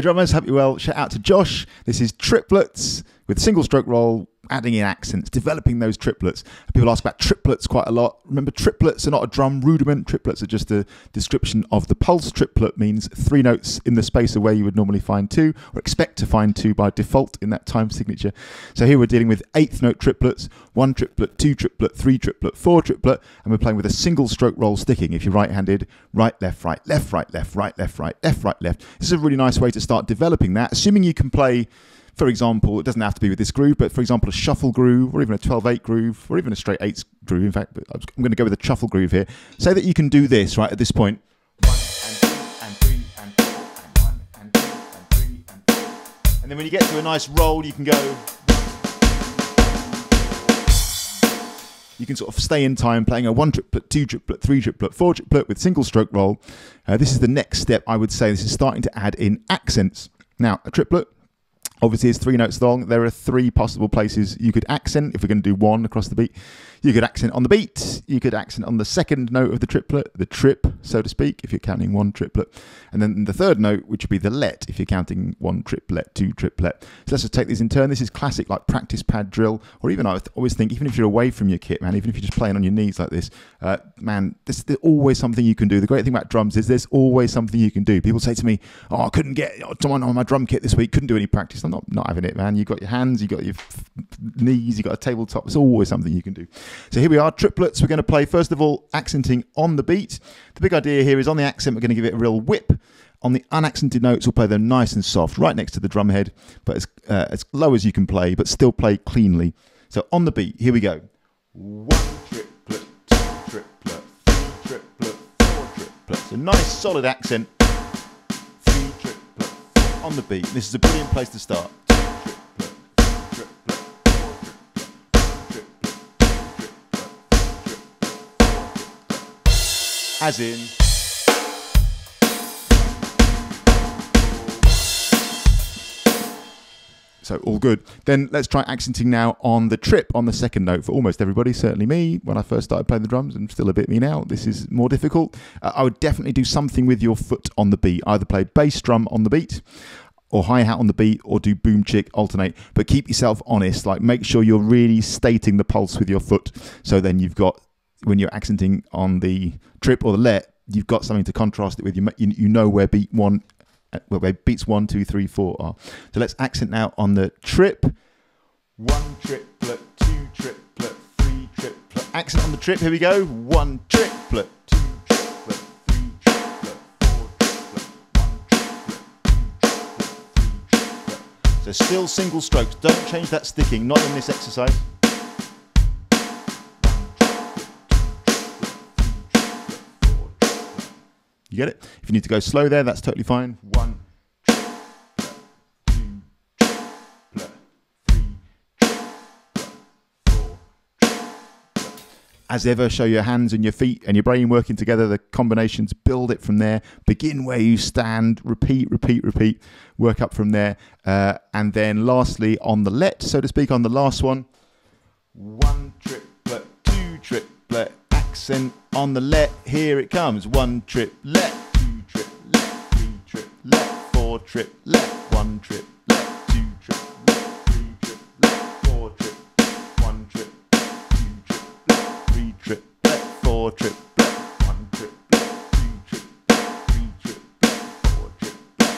Hey drummers, hope you're well. Shout out to Josh. This is Triplets with single stroke roll, adding in accents, developing those triplets. People ask about triplets quite a lot. Remember, triplets are not a drum rudiment. Triplets are just a description of the pulse. Triplet means 3 notes in the space of where you would normally find 2, or expect to find 2 by default in that time signature. So here we're dealing with 8th note triplets, 1 triplet, 2 triplet, 3 triplet, 4 triplet, and we're playing with a single stroke roll sticking. If you're right-handed, right, left, right, left, right, left, right, left, right, left, right, left. This is a really nice way to start developing that, assuming you can play. For example, it doesn't have to be with this groove, but for example, a shuffle groove, or even a 12/8 groove, or even a straight 8s groove. In fact, but I'm going to go with a shuffle groove here. Say that you can do this right at this point. 1 and 2 and 3 and 4 and 1 and 2 and 3 and 4. And then when you get to a nice roll, you can go. You can sort of stay in time playing a 1 triplet, 2 triplet, 3 triplet, 4 triplet with single stroke roll. This is the next step, I would say. This is starting to add in accents. Now, a triplet obviously is 3 notes long. There are 3 possible places you could accent. If we're going to do 1 across the beat, you could accent on the beat. You could accent on the 2nd note of the triplet, the trip, so to speak, if you're counting 1 triplet. And then the 3rd note, which would be the let, if you're counting 1 triplet, 2 triplet. So let's just take these in turn. This is classic, like practice pad drill, or even I always think, even if you're away from your kit, man, even if you're just playing on your knees like this, man, there's always something you can do. The great thing about drums is there's always something you can do. People say to me, oh, I couldn't get someone on my drum kit this week, couldn't do any practice. I'm not having it, man. You've got your hands, you've got your knees, you've got a tabletop. There's always something you can do. So here we are, triplets. We're going to play, first of all, accenting on the beat. The big idea here is on the accent, we're going to give it a real whip. On the unaccented notes, we'll play them nice and soft, right next to the drum head, but as low as you can play, but still play cleanly. So on the beat, here we go. 1 triplet, 2 triplet, 3 triplet, 4 triplet. So nice solid accent. 3 triplet, 4 on the beat. This is a brilliant place to start. 2 triplet, 3 triplet, 4 triplet, 1 triplet, as in. So all good. Then let's try accenting now on the trip on the 2nd note for almost everybody, certainly me. When I first started playing the drums, and still a bit me now, this is more difficult. I would definitely do something with your foot on the beat. Either play bass drum on the beat, or hi-hat on the beat, or do boom chick, alternate. But keep yourself honest, like make sure you're really stating the pulse with your foot. So then you've got, when you're accenting on the trip or the let, you've got something to contrast it with. You know where beat 1, where beats 1, 2, 3, 4 are. So let's accent now on the trip. 1 triplet, 2 triplet, 3 triplet. Accent on the trip, here we go. 1 triplet, 2 triplet, 3 triplet, 4 triplet, 1 triplet, 2 triplet, 3 triplet. So still single strokes. Don't change that sticking, not in this exercise. You get it? If you need to go slow there, that's totally fine. 1 triplet, 2 triplet, 3 triplet, 4 triplet. As ever, show your hands and your feet and your brain working together, the combinations, build it from there. Begin where you stand, repeat, repeat, repeat, work up from there. And then lastly, on the let, so to speak, on the last one, 1 triplet, 2 triplet, accent on the let, here it comes. 1 trip let, 2 trip let, 3 trip let, 4 trip let, 1 trip let, 2 trip let, 3 trip let, 4 trip, 1 trip, 2 trip let, 3 trip let, 4 trip let, 1 trip let, 2 trip let, 3 trip let, 4 trip let.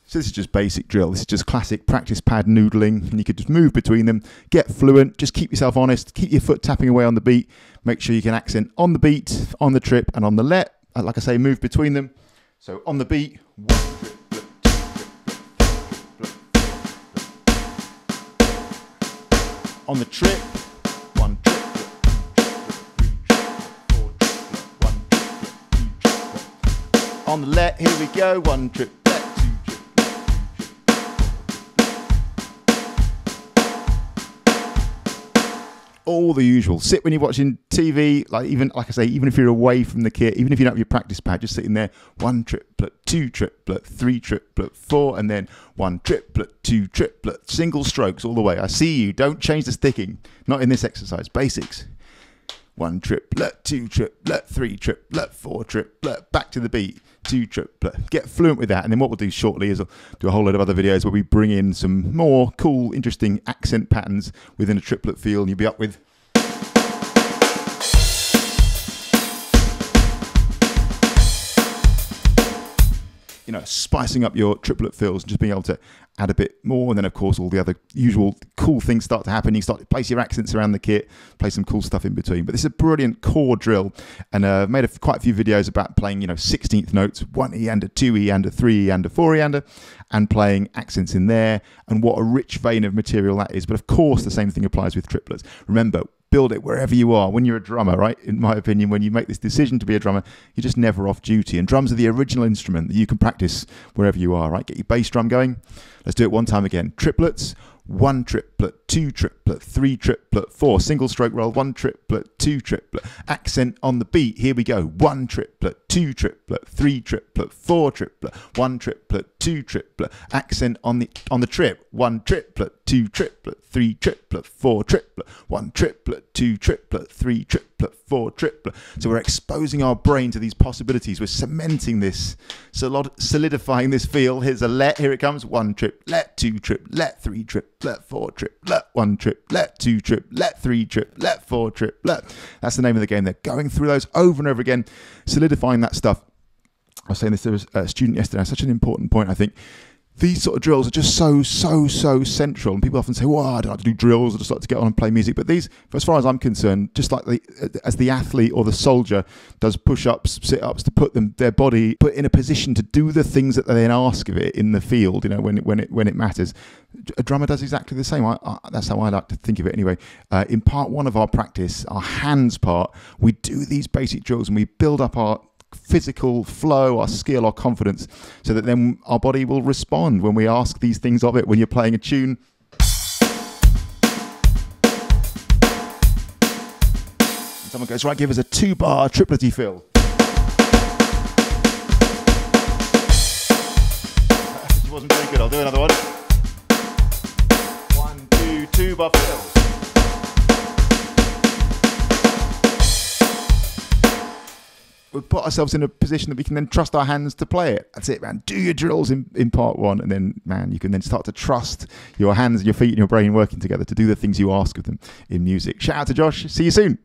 So this is just basic drill. This is just classic practice pad noodling, and you could just move between them, get fluent, just keep yourself honest, keep your foot tapping away on the beat, make sure you can accent on the beat, on the trip, and on the let. Like I say, move between them. So on the beat, 1 triplet, 2 triplet, 3 triplet. On the trip, 1 triplet, 2 triplet, 3 triplet, 4 triplet, 1 triplet, 2 triplet. On the let, here we go, 1 triplet. All the usual. Sit when you're watching TV, like I say, even if you're away from the kit, even if you don't have your practice pad, just sitting there, 1 triplet, 2 triplet, 3 triplet, 4, and then 1 triplet, 2 triplet, single strokes all the way. I see you. Don't change the sticking. Not in this exercise. Basics. 1 triplet, 2 triplet, 3 triplet, 4 triplet, back to the beat, 2 triplet. Get fluent with that, and then what we'll do shortly is I'll do a whole load of other videos where we bring in some more cool, interesting accent patterns within a triplet feel, and you'll be up with spicing up your triplet fills and just being able to add a bit more. And then, of course, all the other usual cool things start to happen. You start to place your accents around the kit, play some cool stuff in between. But this is a brilliant core drill. And I've made quite a few videos about playing, 16th notes, 1 E-ander, 2 E-ander, 3 E-ander, 4 E-ander, and playing accents in there. And what a rich vein of material that is. But, of course, the same thing applies with triplets. Remember, build it wherever you are. When you're a drummer, right? In my opinion, when you make this decision to be a drummer, you're just never off duty. And drums are the original instrument that you can practice wherever you are, right? Get your bass drum going. Let's do it one time again. Triplets. 1 triplet, 2 triplet, 3 triplet, 4 single stroke roll, 1 triplet, 2 triplet, accent on the beat. Here we go. 1 triplet, 2 triplet, 3 triplet, 4 triplet, 1 triplet, 2 triplet, accent on the trip. 1 triplet, 2 triplet, 3 triplet, 4 triplet, 1 triplet, 2 triplet, 3 triplet, 4 triplet. So we're exposing our brain to these possibilities. We're cementing this, solidifying this feel. Here's a let. Here it comes. 1 triplet, 2 triplet, 3 triplet, 4 triplet, 1 triplet, 2 triplet, 3 triplet, 4 triplet. That's the name of the game. They're going through those over and over again, solidifying that stuff. I was saying this to a student yesterday. Such an important point, I think. These sort of drills are just so central. And people often say, well, I don't like to do drills. I just like to get on and play music. But these, as far as I'm concerned, just like as the athlete or the soldier does push-ups, sit-ups to put their body in a position to do the things that they then ask of it in the field, when it matters. A drummer does exactly the same. That's how I like to think of it anyway. In part one of our practice, our hands part, we do these basic drills and we build up our physical flow, our skill, our confidence, so that then our body will respond when we ask these things of it. When you're playing a tune, and someone goes, right, give us a 2-bar triplety fill. That wasn't very good. I'll do another one. 1, 2, 2-bar fill. We've put ourselves in a position that we can then trust our hands to play it. That's it, man. Do your drills in part one, and then, man, you can then start to trust your hands and your feet and your brain working together to do the things you ask of them in music. Shout out to Josh. See you soon.